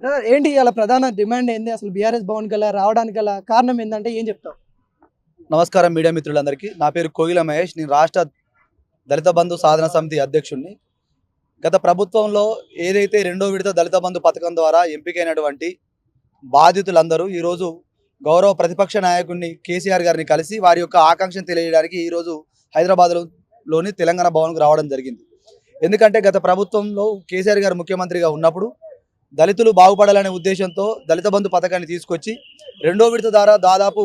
ఏంటి ఇవాళ ప్రధాన డిమాండ్ ఏంది? అసలు బీఆర్ఎస్ భవన్ గల రావడానికి గల కారణం ఏందంటే ఏం చెప్తావు? నమస్కారం మీడియా మిత్రులందరికీ. నా పేరు కోగిల మహేష్. నేను రాష్ట్ర దళిత బంధు సాధన సమితి అధ్యక్షుడిని. గత ప్రభుత్వంలో ఏదైతే రెండో విడత దళిత బంధు పథకం ద్వారా ఎంపికైనటువంటి బాధితులందరూ ఈరోజు గౌరవ ప్రతిపక్ష నాయకుడిని కేసీఆర్ గారిని కలిసి వారి యొక్క ఆకాంక్షను తెలియజేయడానికి ఈరోజు హైదరాబాద్లోని తెలంగాణ భవన్కు రావడం జరిగింది. ఎందుకంటే గత ప్రభుత్వంలో కేసీఆర్ గారు ముఖ్యమంత్రిగా ఉన్నప్పుడు దళితులు బాగుపడాలనే ఉద్దేశంతో దళిత బంధు పథకాన్ని తీసుకొచ్చి రెండో విడత ద్వారా దాదాపు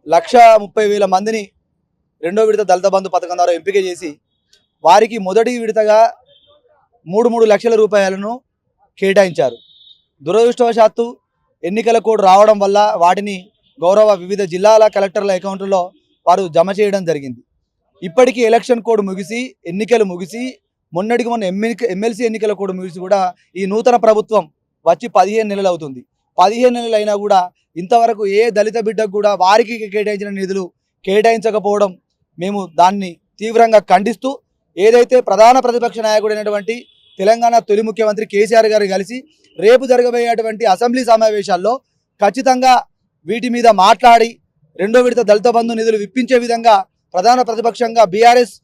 1,30,000 మందిని రెండో విడత దళిత బంధు పథకం ద్వారా ఎంపిక చేసి వారికి మొదటి విడతగా 3 లక్షల రూపాయలను కేటాయించారు. దురదృష్టవశాత్తు ఎన్నికల కోడ్ రావడం వల్ల వాటిని గౌరవ వివిధ జిల్లాల కలెక్టర్ల అకౌంట్లో వారు జమ చేయడం జరిగింది. ఇప్పటికీ ఎలక్షన్ కోడ్ ముగిసి ఎన్నికలు ముగిసి మొన్నటికి మొన్న ఎమ్మెల్సీ ఎన్నికల కోడ్ ముగిసి కూడా ఈ నూతన ప్రభుత్వం వచ్చి 15 నెలలు అవుతుంది. 15 నెలలు అయినా కూడా ఇంతవరకు ఏ దళిత బిడ్డకు కూడా వారికి కేటాయించిన నిధులు కేటాయించకపోవడం మేము దాన్ని తీవ్రంగా ఖండిస్తూ ఏదైతే ప్రధాన ప్రతిపక్ష నాయకుడైనటువంటి తెలంగాణ తొలి ముఖ్యమంత్రి కేసీఆర్ గారు కలిసి రేపు జరగబోయేటువంటి అసెంబ్లీ సమావేశాల్లో ఖచ్చితంగా వీటి మీద మాట్లాడి రెండో విడత దళిత బంధు నిధులు విప్పించే విధంగా ప్రధాన ప్రతిపక్షంగా బీఆర్ఎస్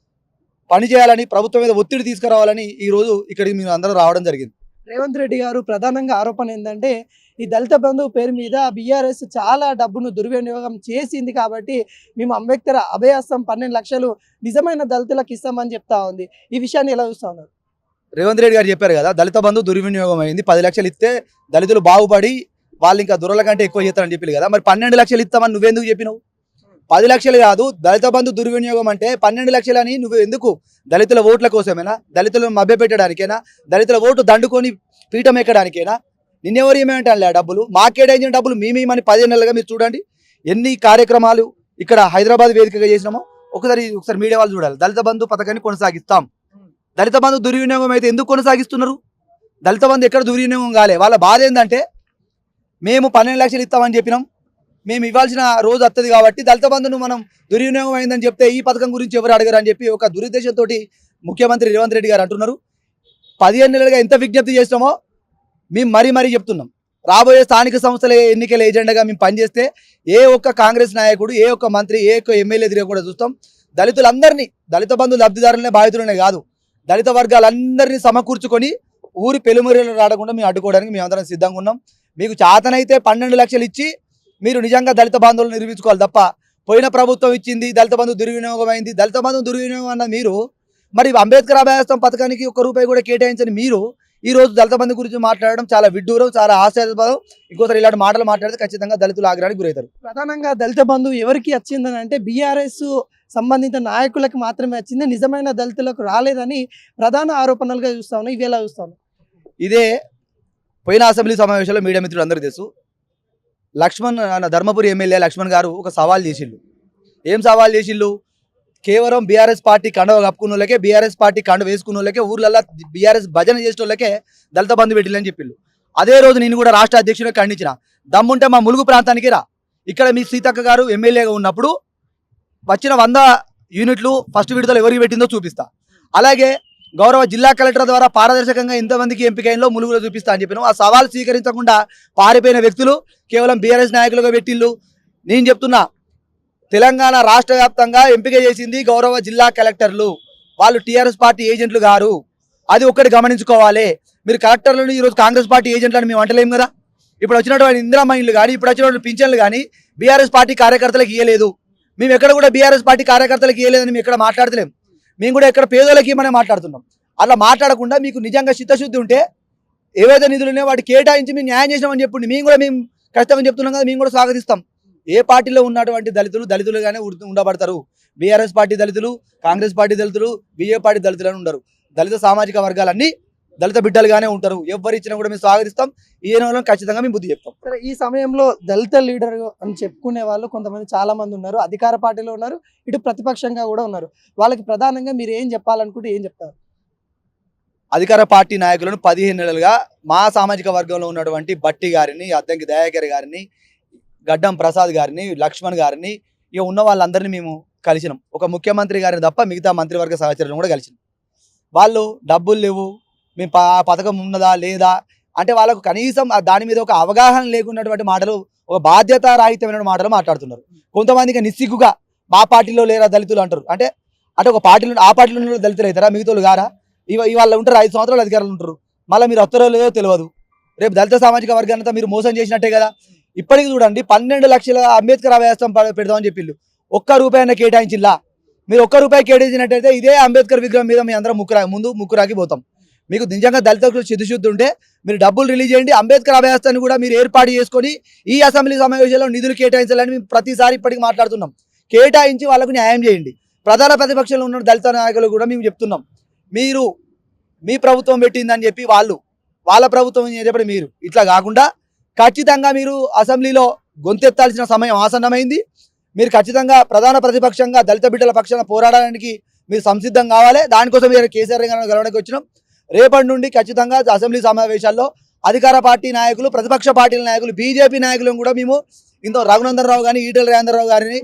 పనిచేయాలని ప్రభుత్వం మీద ఒత్తిడి తీసుకురావాలని ఈరోజు ఇక్కడికి మేము అందరూ రావడం జరిగింది. రేవంత్ రెడ్డి గారు ప్రధానంగా ఆరోపణ ఏంటంటే ఈ దళిత బంధు పేరు మీద బీఆర్ఎస్ చాలా డబ్బును దుర్వినియోగం చేసింది కాబట్టి మేము అంబేద్కర్ అభయహస్తం 12 లక్షలు నిజమైన దళితులకు ఇస్తామని చెప్తా ఉంది. ఈ విషయాన్ని ఎలా చూస్తా ఉన్నారు? రేవంత్ రెడ్డి గారు చెప్పారు కదా, దళిత బంధు దుర్వినియోగం అయింది, 10 లక్షలు ఇస్తే దళితులు బాగుపడి వాళ్ళు ఇంకా దురల కంటే ఎక్కువ చేస్తారని చెప్పి కదా. మరి 12 లక్షలు ఇస్తామని నువ్వెందుకు చెప్పినావు? 10 లక్షలు కాదు, దళిత బంధు దుర్వినియోగం అంటే 12 లక్షలు అని నువ్వు ఎందుకు? దళితుల ఓట్ల కోసమేనా? దళితులను మభ్యపెట్టడానికేనా? దళితుల ఓటు దండుకొని పీఠం ఎక్కడానికేనా? నిన్నెవరు ఏమేమంటానులే డబ్బులు మాకేడైన డబ్బులు మేమేమని 15 నెలలుగా మీరు చూడండి ఎన్ని కార్యక్రమాలు ఇక్కడ హైదరాబాద్ వేదికగా చేసినామో ఒకసారి మీడియా వాళ్ళు చూడాలి. దళిత బంధు పథకాన్ని కొనసాగిస్తాం. దళిత బంధు దుర్వినియోగం అయితే ఎందుకు కొనసాగిస్తున్నారు? దళిత బంధు ఎక్కడ దుర్వినియోగం కాలే. వాళ్ళ బాధ ఏంటంటే మేము 12 లక్షలు ఇస్తామని చెప్పినాం, మేము ఇవ్వాల్సిన రోజు వస్తుంది కాబట్టి దళిత బంధును మనం దుర్వినియోగం అయిందని చెప్తే ఈ పథకం గురించి ఎవరు అడగరు అని చెప్పి ఒక దురుద్దేశంతో ముఖ్యమంత్రి రేవంత్ రెడ్డి గారు అంటున్నారు. 15 నెలలుగా ఎంత విజ్ఞప్తి చేసినామో మేము మరీ చెప్తున్నాం. రాబోయే స్థానిక సంస్థల ఎన్నికల ఏజెండాగా మేము పనిచేస్తే ఏ ఒక్క కాంగ్రెస్ నాయకుడు, ఏ ఒక్క మంత్రి, ఏ ఒక్క ఎమ్మెల్యే తిరిగి కూడా చూస్తాం. దళితులందరినీ, దళిత బంధు లబ్ధిదారులనే బాధితులనే కాదు, దళిత వర్గాలందరినీ సమకూర్చుకొని ఊరి పెలుమురీలు రాడకుండా మేము అడ్డుకోవడానికి మేమందరం సిద్ధంగా ఉన్నాం. మీకు చేతనైతే 12 లక్షలు ఇచ్చి మీరు నిజంగా దళిత బంధువులు నిర్మించుకోవాలి తప్ప పోయిన ప్రభుత్వం ఇచ్చింది దళిత బంధు దుర్వినియోగం అయింది, దళిత బంధు దుర్వినియోగం అన్న మీరు మరి అంబేద్కర్ అభయహస్తం పథకానికి ₹1 కూడా కేటాయించని మీరు ఈరోజు దళిత బంధు గురించి మాట్లాడడం చాలా విడ్డూరం, చాలా హాస్యాస్పదం. ఇంకోసారి ఇలాంటి మాటలు మాట్లాడితే ఖచ్చితంగా దళితులు ఆగ్రహానికి గురవుతారు. ప్రధానంగా దళిత బంధు ఎవరికి వచ్చిందని అంటే బీఆర్ఎస్ సంబంధిత నాయకులకు మాత్రమే వచ్చింది, నిజమైన దళితులకు రాలేదని ప్రధాన ఆరోపణలుగా చూస్తా ఉన్నాం. ఇవి ఎలా చూస్తాను? ఇదే పోయిన అసెంబ్లీ సమావేశంలో మీడియా మిత్రులు అందరూ తెలుసు. లక్ష్మణ్ ధర్మపురి ఎమ్మెల్యే లక్ష్మణ్ గారు ఒక సవాల్ చేసిళ్ళు. ఏం సవాల్ చేసిళ్ళు? కేవలం బీఆర్ఎస్ పార్టీ కండవ కప్పుకున్న వాళ్ళకే, బీఆర్ఎస్ పార్టీ కండవ వేసుకున్న వాళ్ళకే, ఊర్లల్లో బీఆర్ఎస్ భజన చేసిన వాళ్ళకే దళిత బంధు పెట్టిల్లని చెప్పిళ్ళు. అదే రోజు నేను కూడా రాష్ట్ర అధ్యక్షుడిగా ఖండించిన. దమ్ముంటే మా ములుగు ప్రాంతానికి రా, ఇక్కడ మీ సీతక్క గారు ఎమ్మెల్యేగా ఉన్నప్పుడు వచ్చిన 100 యూనిట్లు ఫస్ట్ విడతలు ఎవరికి పెట్టిందో చూపిస్తా. అలాగే గౌరవ జిల్లా కలెక్టర్ ద్వారా పారదర్శకంగా ఎంతమందికి ఎంపికైందో ములుగులో చూపిస్తా అని చెప్పినాం. ఆ సవాల్ స్వీకరించకుండా పారిపోయిన వ్యక్తులు కేవలం బీఆర్ఎస్ నాయకులుగా పెట్టిళ్ళు. నేను చెప్తున్నా, తెలంగాణ రాష్ట్ర వ్యాప్తంగా ఎంపిక చేసింది గౌరవ జిల్లా కలెక్టర్లు, వాళ్ళు టీఆర్ఎస్ పార్టీ ఏజెంట్లు గారు. అది ఒక్కటి గమనించుకోవాలి. మీరు కలెక్టర్లను ఈరోజు కాంగ్రెస్ పార్టీ ఏజెంట్లు అని మేము అంటలేము కదా. ఇప్పుడు వచ్చినటువంటి ఇందిరమ్మ ఇండ్లు కానీ, ఇప్పుడు వచ్చినటువంటి పింఛన్లు కానీ బీఆర్ఎస్ పార్టీ కార్యకర్తలకు ఇవ్వలేదు. మేము ఎక్కడ కూడా బీఆర్ఎస్ పార్టీ కార్యకర్తలకు ఇవ్వలేదని మేము ఎక్కడ మాట్లాడతలేము. మేము కూడా ఎక్కడ పేదోళ్ళకి మనం మాట్లాడుతున్నాం. అలా మాట్లాడకుండా మీకు నిజంగా చిత్తశుద్ధి ఉంటే ఏవైతే నిధులు ఉన్నాయో వాటి కేటాయించి మేము న్యాయం చేసినామని చెప్పండి. మేము ఖచ్చితంగా చెప్తున్నాం కదా, మేము కూడా స్వాగతిస్తాం. ఏ పార్టీలో ఉన్నటువంటి దళితులుగానే ఉండబడతారు. బీఆర్ఎస్ పార్టీ దళితులు, కాంగ్రెస్ పార్టీ దళితులు, బీజేపీ పార్టీ దళితులు అని ఉండరు. దళిత సామాజిక వర్గాలన్నీ దళిత బిడ్డలుగానే ఉంటారు. ఎవరు ఇచ్చినా కూడా మేము స్వాగతిస్తాం. ఈ ఏరియాలో ఖచ్చితంగా మేము బుద్ధి చెప్తాం. సరే, ఈ సమయంలో దళిత లీడర్ అని చెప్పుకునే వాళ్ళు కొంతమంది చాలా మంది ఉన్నారు. అధికార పార్టీలో ఉన్నారు, ఇటు ప్రతిపక్షంగా కూడా ఉన్నారు. వాళ్ళకి ప్రధానంగా మీరు ఏం చెప్పాలనుకుంటే ఏం చెప్తారు? అధికార పార్టీ నాయకులను 15 నెలలుగా మా సామాజిక వర్గంలో ఉన్నటువంటి బట్టి గారిని, అద్దంకి దయాకర్ గారిని, గడ్డం ప్రసాద్ గారిని, లక్ష్మణ్ గారిని, ఇక ఉన్న వాళ్ళందరినీ మేము కలిసినాం. ఒక ముఖ్యమంత్రి గారిని తప్ప మిగతా మంత్రివర్గ సహచరులను కూడా కలిసినాం. వాళ్ళు డబ్బులు లేవు, మేము పథకం ఉన్నదా లేదా అంటే వాళ్ళకు కనీసం దాని మీద ఒక అవగాహన లేకున్నటువంటి మాటలు, ఒక బాధ్యత రాహిత్యమైన మాటలు మాట్లాడుతున్నారు. కొంతమందికి నిస్సిగ్గుగా మా పార్టీలో లేరా దళితులు అంటారు. అంటే అంటే ఒక పార్టీలో ఆ పార్టీలో ఉన్న దళితులు అవుతారా, మిగతాలు గారా? ఇవాళ ఉంటారు 5 సంవత్సరాలు అధికారులు ఉంటారు, మళ్ళీ మీరు వస్తారో లేదో తెలియదు. రేపు దళిత సామాజిక వర్గాన్ని మీరు మోసం చేసినట్టే కదా. ఇప్పటికి చూడండి 12 లక్షల అంబేద్కర్ అభయాస్తం పెడదామని చెప్పిళ్ళు, ₹1 కేటాయించిల్లా. మీరు ₹1 కేటాయించినట్టయితే ఇదే అంబేద్కర్ విగ్రహం మీద మీ అందరం ముక్కురాకి పోతాం. మీకు నిజంగా దళితులకు చిత్తశుద్ధి ఉంటే మీరు డబ్బులు రిలీజ్ చేయండి. అంబేద్కర్ అభయాస్తాన్ని కూడా మీరు ఏర్పాటు చేసుకొని ఈ అసెంబ్లీ సమావేశంలో నిధులు కేటాయించాలని మేము ప్రతిసారి ఇప్పటికి మాట్లాడుతున్నాం. కేటాయించి వాళ్ళకు న్యాయం చేయండి. ప్రధాన ప్రతిపక్షంలో ఉన్న దళిత నాయకులు కూడా మేము చెప్తున్నాం, మీరు మీ ప్రభుత్వం పెట్టిందని చెప్పి వాళ్ళ ప్రభుత్వం చెప్పి మీరు ఇట్లా కాకుండా ఖచ్చితంగా మీరు అసెంబ్లీలో గొంతెత్తాల్సిన సమయం ఆసన్నమైంది. మీరు ఖచ్చితంగా ప్రధాన ప్రతిపక్షంగా దళిత బిడ్డల పక్షాన పోరాడడానికి మీరు సంసిద్ధం కావాలి. దానికోసం మీరు కేసీఆర్ గారిని గెలవడానికి వచ్చినాం. రేపటి నుండి ఖచ్చితంగా అసెంబ్లీ సమావేశాల్లో అధికార పార్టీ నాయకులు, ప్రతిపక్ష పార్టీల నాయకులు, బీజేపీ నాయకులను కూడా మేము ఇంతో రఘునందన్ రావు గారిని, ఈటెల రాజేందర్ రావు గారిని,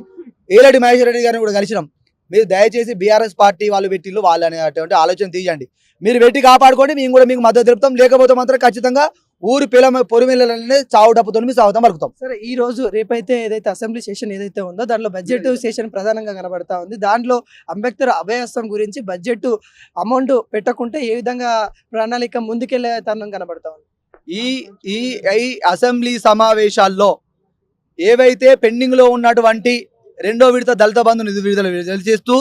ఏలటి మహేశ్వర రెడ్డి గారిని కూడా కలిసినాం. మీరు దయచేసి బీఆర్ఎస్ పార్టీ వాళ్ళు పెట్టిళ్ళు వాళ్ళు అనేటువంటి ఆలోచన తీయండి. మీరు పెట్టి కాపాడుకోండి, మేము కూడా మీకు మద్దతు తెలుపుతాం. లేకపోతే మాత్రం ఖచ్చితంగా ఊరి పొరిమిల్లనే చావు డప్పుతో మీ సాగుతాం పలుకుతాం. సరే, ఈ రోజు రేపైతే ఏదైతే అసెంబ్లీ సెషన్ ఏదైతే ఉందో దాంట్లో బడ్జెట్ సెషన్ ప్రధానంగా కనబడతా ఉంది. దాంట్లో అంబేద్కర్ అభయాస్తం గురించి బడ్జెట్ అమౌంట్ పెట్టకుంటే ఏ విధంగా ప్రణాళిక ముందుకెళ్లే తరుణం కనబడతా ఉంది. ఈ అసెంబ్లీ సమావేశాల్లో ఏవైతే పెండింగ్ లో ఉన్నటువంటి 2వ విడత దళిత బంధు నిధులు విడుదల చేస్తూ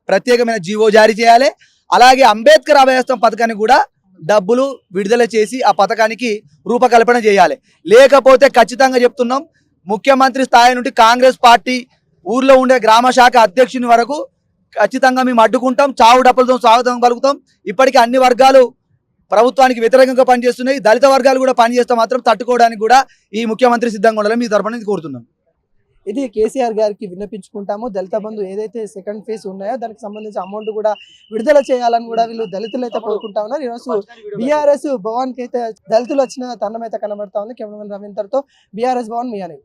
ప్రత్యేకమైన జీవో జారీ చేయాలి. అలాగే అంబేద్కర్ అభయాస్తం పథకానికి కూడా డబ్బులు విడుదల చేసి ఆ పథకానికి రూపకల్పన చేయాలి. లేకపోతే ఖచ్చితంగా చెప్తున్నాం, ముఖ్యమంత్రి స్థాయి నుండి కాంగ్రెస్ పార్టీ ఊర్లో ఉండే గ్రామ శాఖ అధ్యక్షుని వరకు ఖచ్చితంగా మేము అడ్డుకుంటాం. చావు డబ్బులతో స్వాగతం పలుకుతాం. ఇప్పటికీ అన్ని వర్గాలు ప్రభుత్వానికి వ్యతిరేకంగా పనిచేస్తున్నాయి. దళిత వర్గాలు కూడా పనిచేస్తే మాత్రం తట్టుకోవడానికి కూడా ఈ ముఖ్యమంత్రి సిద్ధంగా ఉండాలని మీ తరఫున కోరుతున్నాం. ఇది కేసీఆర్ గారికి విన్నపించుకుంటాము. దళిత బంధు ఏదైతే సెకండ్ ఫేజ్ ఉన్నాయో దానికి సంబంధించి అమౌంట్ కూడా విడుదల చేయాలని కూడా వీళ్ళు దళితులు అయితే కోరుకుంటా ఉన్నారు. ఈరోజు బీఆర్ఎస్ భవన్ కి అయితే దళితులు వచ్చిన తరుణం అయితే కనబడతా ఉంది. కెమెరామెన్ రవీందర్తో బీఆర్ఎస్ భవన్ మియాని.